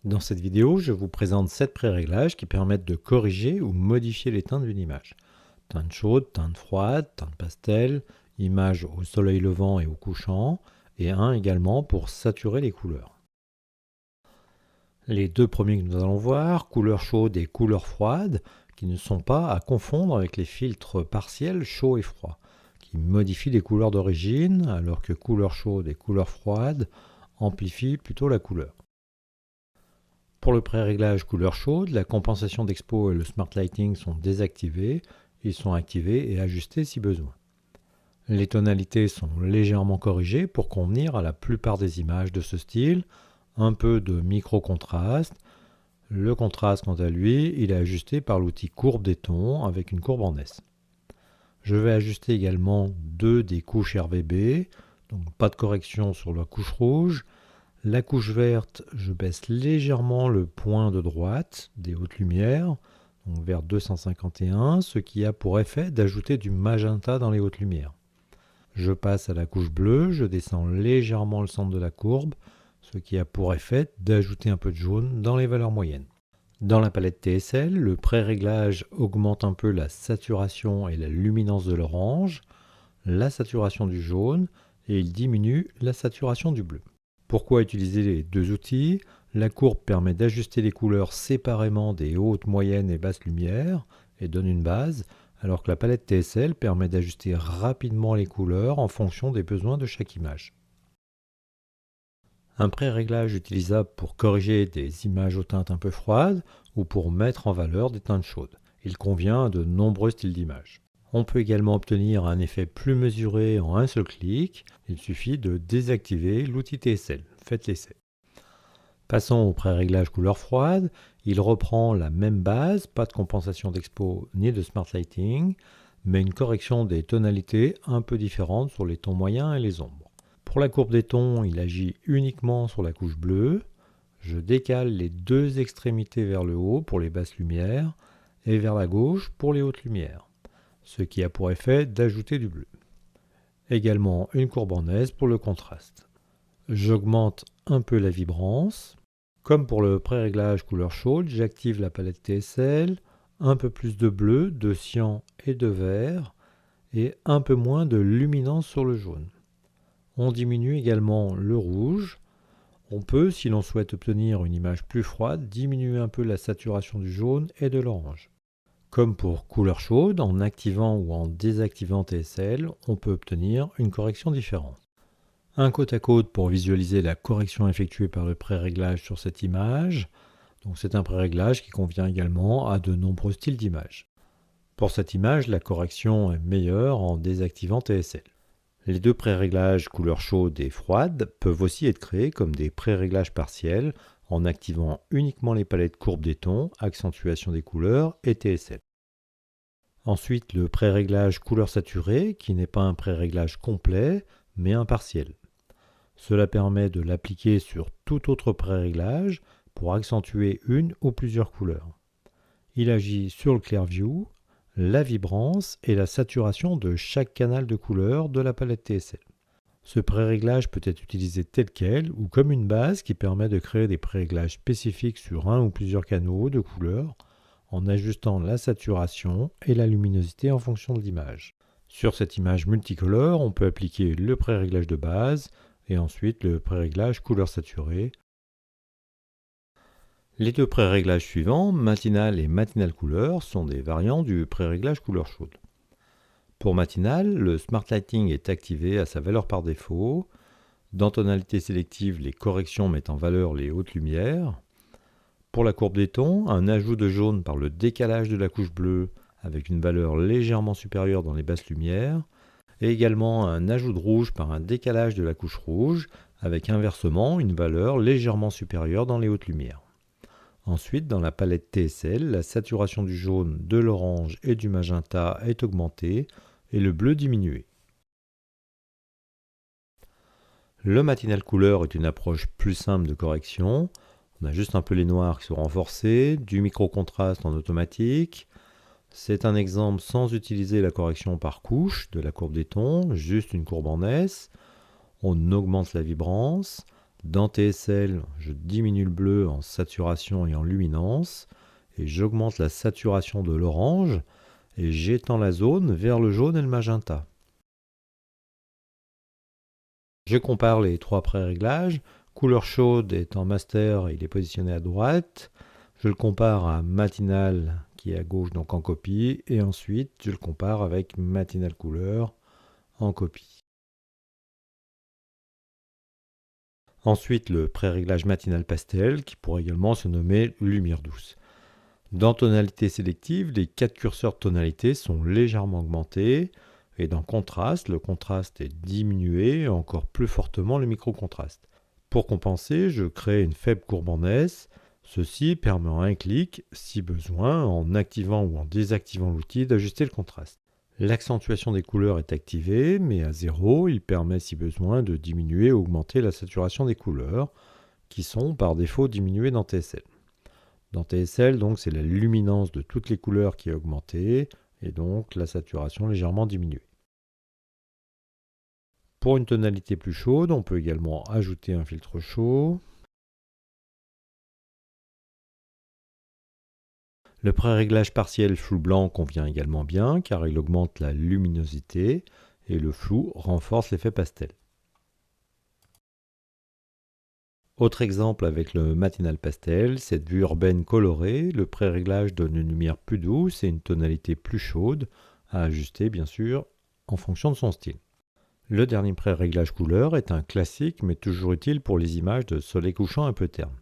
Dans cette vidéo, je vous présente 7 pré-réglages qui permettent de corriger ou modifier les teintes d'une image. Teinte chaude, teinte froide, teinte pastel, image au soleil levant et au couchant, et un également pour saturer les couleurs. Les deux premiers que nous allons voir, couleur chaude et couleur froide, qui ne sont pas à confondre avec les filtres partiels chaud et froid, qui modifient les couleurs d'origine, alors que couleur chaude et couleur froide amplifient plutôt la couleur. Pour le pré-réglage couleur chaude, la compensation d'expo et le smart lighting sont désactivés. Ils sont activés et ajustés si besoin. Les tonalités sont légèrement corrigées pour convenir à la plupart des images de ce style. Un peu de micro-contraste. Le contraste, quant à lui, il est ajusté par l'outil courbe des tons avec une courbe en S. Je vais ajuster également deux des couches RVB, donc pas de correction sur la couche rouge. La couche verte, je baisse légèrement le point de droite des hautes lumières, donc vers 251, ce qui a pour effet d'ajouter du magenta dans les hautes lumières. Je passe à la couche bleue, je descends légèrement le centre de la courbe, ce qui a pour effet d'ajouter un peu de jaune dans les valeurs moyennes. Dans la palette TSL, le pré-réglage augmente un peu la saturation et la luminance de l'orange, la saturation du jaune, et il diminue la saturation du bleu. Pourquoi utiliser les deux outils? La courbe permet d'ajuster les couleurs séparément des hautes, moyennes et basses lumières et donne une base, alors que la palette TSL permet d'ajuster rapidement les couleurs en fonction des besoins de chaque image. Un pré-réglage utilisable pour corriger des images aux teintes un peu froides ou pour mettre en valeur des teintes chaudes. Il convient à de nombreux styles d'images. On peut également obtenir un effet plus mesuré en un seul clic. Il suffit de désactiver l'outil TSL. Faites l'essai. Passons au pré-réglage couleur froide. Il reprend la même base, pas de compensation d'expo ni de smart lighting, mais une correction des tonalités un peu différentes sur les tons moyens et les ombres. Pour la courbe des tons, il agit uniquement sur la couche bleue. Je décale les deux extrémités vers le haut pour les basses lumières et vers la gauche pour les hautes lumières, ce qui a pour effet d'ajouter du bleu. Également une courbe en S pour le contraste. J'augmente un peu la vibrance. Comme pour le pré-réglage couleur chaude, j'active la palette TSL, un peu plus de bleu, de cyan et de vert, et un peu moins de luminance sur le jaune. On diminue également le rouge. On peut, si l'on souhaite obtenir une image plus froide, diminuer un peu la saturation du jaune et de l'orange. Comme pour couleur chaude, en activant ou en désactivant TSL, on peut obtenir une correction différente. Un côte à côte pour visualiser la correction effectuée par le pré-réglage sur cette image. Donc c'est un pré-réglage qui convient également à de nombreux styles d'images. Pour cette image, la correction est meilleure en désactivant TSL. Les deux pré-réglages couleur chaude et froide peuvent aussi être créés comme des pré-réglages partiels en activant uniquement les palettes courbes des tons, accentuation des couleurs et TSL. Ensuite, le pré-réglage couleur saturée, qui n'est pas un pré-réglage complet, mais un partiel. Cela permet de l'appliquer sur tout autre pré-réglage pour accentuer une ou plusieurs couleurs. Il agit sur le Clearview, la vibrance et la saturation de chaque canal de couleur de la palette TSL. Ce pré-réglage peut être utilisé tel quel ou comme une base qui permet de créer des pré-réglages spécifiques sur un ou plusieurs canaux de couleurs en ajustant la saturation et la luminosité en fonction de l'image. Sur cette image multicolore, on peut appliquer le pré-réglage de base et ensuite le pré-réglage couleur saturée. Les deux pré-réglages suivants, matinal et matinal couleur, sont des variants du pré-réglage couleur chaude. Pour matinal, le Smart Lighting est activé à sa valeur par défaut. Dans tonalité sélective, les corrections mettent en valeur les hautes lumières. Pour la courbe des tons, un ajout de jaune par le décalage de la couche bleue avec une valeur légèrement supérieure dans les basses lumières, et également un ajout de rouge par un décalage de la couche rouge avec inversement une valeur légèrement supérieure dans les hautes lumières. Ensuite, dans la palette TSL, la saturation du jaune, de l'orange et du magenta est augmentée et le bleu diminué. Le matinal couleur est une approche plus simple de correction. On a juste un peu les noirs qui sont renforcés, du micro-contraste en automatique. C'est un exemple sans utiliser la correction par couche de la courbe des tons, juste une courbe en S. On augmente la vibrance. Dans TSL, je diminue le bleu en saturation et en luminance, et j'augmente la saturation de l'orange, et j'étends la zone vers le jaune et le magenta. Je compare les trois pré-réglages. Couleur chaude est en master, il est positionné à droite. Je le compare à matinal qui est à gauche, donc en copie. Et ensuite, je le compare avec matinal couleur en copie. Ensuite, le pré-réglage matinal pastel qui pourrait également se nommer lumière douce. Dans tonalité sélective, les 4 curseurs de tonalité sont légèrement augmentés. Et dans contraste, le contraste est diminué, encore plus fortement le micro-contraste. Pour compenser, je crée une faible courbe en S. Ceci permet en un clic, si besoin, en activant ou en désactivant l'outil, d'ajuster le contraste. L'accentuation des couleurs est activée, mais à 0, il permet si besoin de diminuer ou augmenter la saturation des couleurs, qui sont par défaut diminuées dans TSL. Dans TSL, donc, c'est la luminance de toutes les couleurs qui est augmentée, et donc la saturation légèrement diminuée. Pour une tonalité plus chaude, on peut également ajouter un filtre chaud. Le pré-réglage partiel flou blanc convient également bien car il augmente la luminosité et le flou renforce l'effet pastel. Autre exemple avec le matinal pastel, cette vue urbaine colorée, le pré-réglage donne une lumière plus douce et une tonalité plus chaude, à ajuster bien sûr en fonction de son style. Le dernier pré-réglage couleur est un classique mais toujours utile pour les images de soleil couchant un peu terne.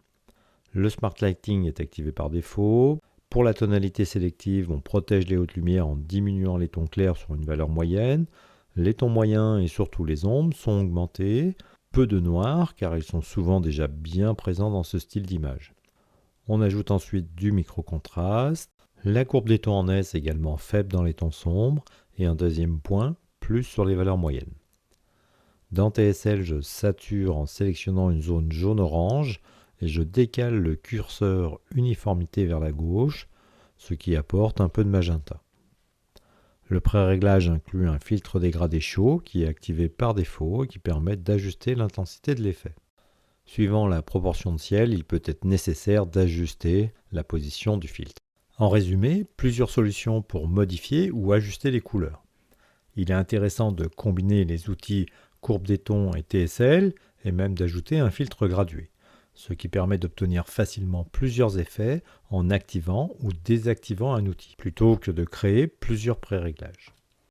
Le Smart Lighting est activé par défaut. Pour la tonalité sélective, on protège les hautes lumières en diminuant les tons clairs sur une valeur moyenne. Les tons moyens et surtout les ombres sont augmentés. Peu de noir car ils sont souvent déjà bien présents dans ce style d'image. On ajoute ensuite du micro-contraste. La courbe des tons en S est également faible dans les tons sombres. Et un deuxième point, plus sur les valeurs moyennes. Dans TSL, je sature en sélectionnant une zone jaune-orange et je décale le curseur uniformité vers la gauche, ce qui apporte un peu de magenta. Le pré-réglage inclut un filtre dégradé chaud qui est activé par défaut et qui permet d'ajuster l'intensité de l'effet. Suivant la proportion de ciel, il peut être nécessaire d'ajuster la position du filtre. En résumé, plusieurs solutions pour modifier ou ajuster les couleurs. Il est intéressant de combiner les outils courbe des tons et TSL et même d'ajouter un filtre gradué, ce qui permet d'obtenir facilement plusieurs effets en activant ou désactivant un outil, plutôt que de créer plusieurs pré-réglages.